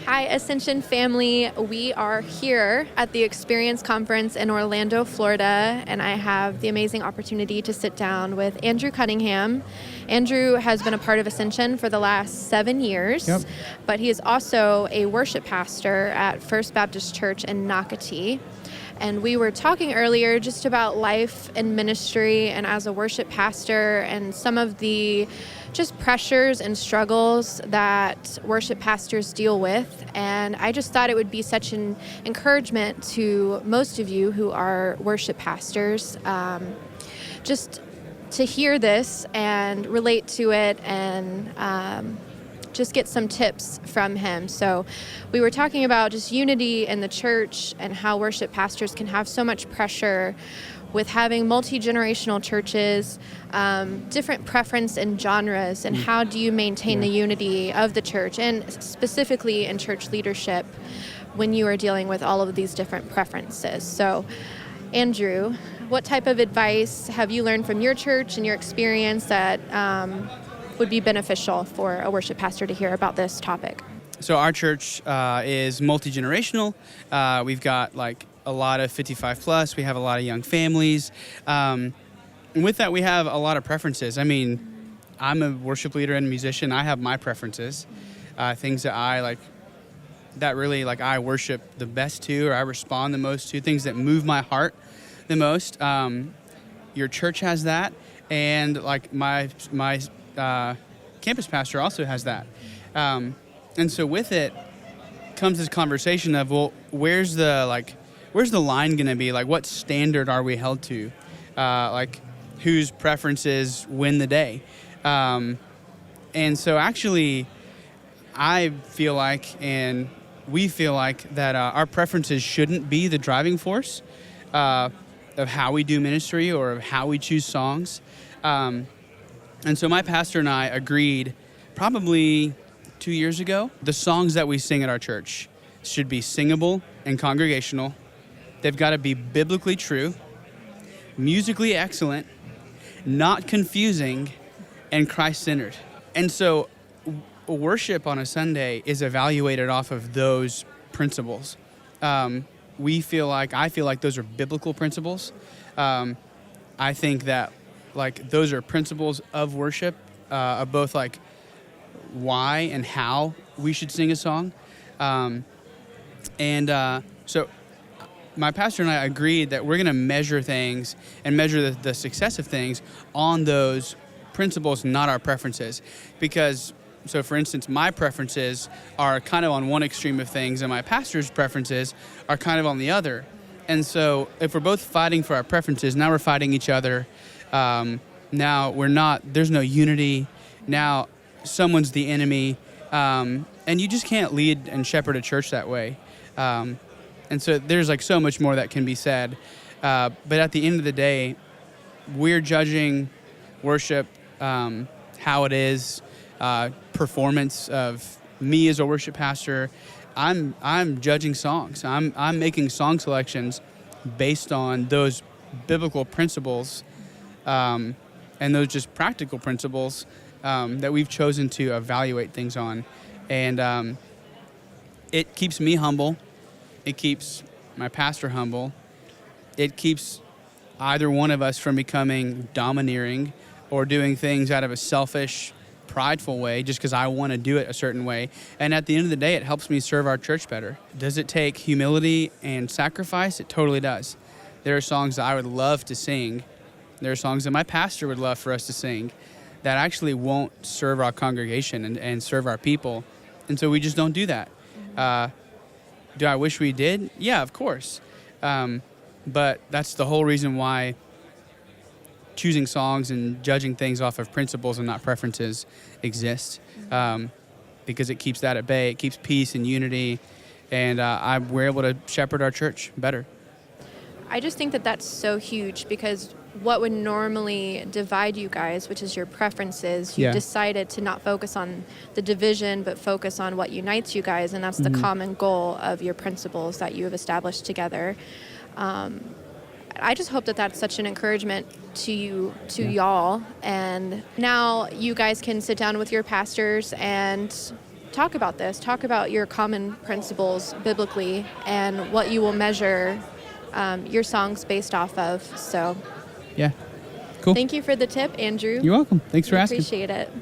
Hi, Ascension family. We are here at the Experience Conference in Orlando, Florida, and I have the amazing opportunity to sit down with Andrew Cunningham. Andrew has been a part of Ascension for the last 7 years, but he is also a worship pastor at First Baptist Church in Nocatee. And we were talking earlier just about life and ministry and as a worship pastor and some of the just pressures and struggles that worship pastors deal with. And I just thought it would be such an encouragement to most of you who are worship pastors, just to hear this and relate to it and just get some tips from him. So we were talking about just unity in the church and how worship pastors can have so much pressure with having multi-generational churches, different preference and genres, and how do you maintain the unity of the church, and specifically in church leadership when you are dealing with all of these different preferences. So, Andrew, what type of advice have you learned from your church and your experience that would be beneficial for a worship pastor to hear about this topic? So our church is multi-generational. We've got a lot of 55 plus. We have a lot of young families. And with that, we have a lot of preferences. I mean, I'm a worship leader and musician. I have my preferences, things that I I worship the best to, or I respond the most to, things that move my heart the most. Your church has that, and my campus pastor also has that. And so with it comes this conversation of, well, where's the line going to be? What standard are we held to? Whose preferences win the day? And so actually, I feel like, and we feel like, that our preferences shouldn't be the driving force of how we do ministry or of how we choose songs. And so my pastor and I agreed probably 2 years ago, the songs that we sing at our church should be singable and congregational. They've got to be biblically true, musically excellent, not confusing, and Christ-centered. And so worship on a Sunday is evaluated off of those principles. I feel like those are biblical principles. I think that those are principles of worship, of both why and how we should sing a song. So my pastor and I agreed that we're going to measure things and measure the success of things on those principles, not our preferences. Because, so for instance, my preferences are kind of on one extreme of things, and my pastor's preferences are kind of on the other. And so if we're both fighting for our preferences, now we're fighting each other. Now there's no unity. Now someone's the enemy. And you just can't lead and shepherd a church that way. And so there's so much more that can be said. But at the end of the day, we're judging worship, how it is, performance of me as a worship pastor. I'm judging songs. I'm making song selections based on those biblical principles, and those just practical principles that we've chosen to evaluate things on. And it keeps me humble. It keeps my pastor humble. It keeps either one of us from becoming domineering or doing things out of a selfish, prideful way just because I want to do it a certain way. And at the end of the day, it helps me serve our church better. Does it take humility and sacrifice? It totally does. There are songs that I would love to sing. There are songs that my pastor would love for us to sing that actually won't serve our congregation and serve our people. And so we just don't do that. Do I wish we did? Yeah, of course. But that's the whole reason why choosing songs and judging things off of principles and not preferences exists, because it keeps that at bay. It keeps peace and unity, and we're able to shepherd our church better. I just think that that's so huge, because what would normally divide you guys, which is your preferences, you decided to not focus on the division, but focus on what unites you guys, and that's the common goal of your principles that you have established together. I just hope that that's such an encouragement to you, to y'all, and now you guys can sit down with your pastors and talk about this. Talk about your common principles biblically and what you will measure your songs based off of. So, Yeah. Cool. Thank you for the tip, Andrew. You're welcome. Thanks for asking. Appreciate it.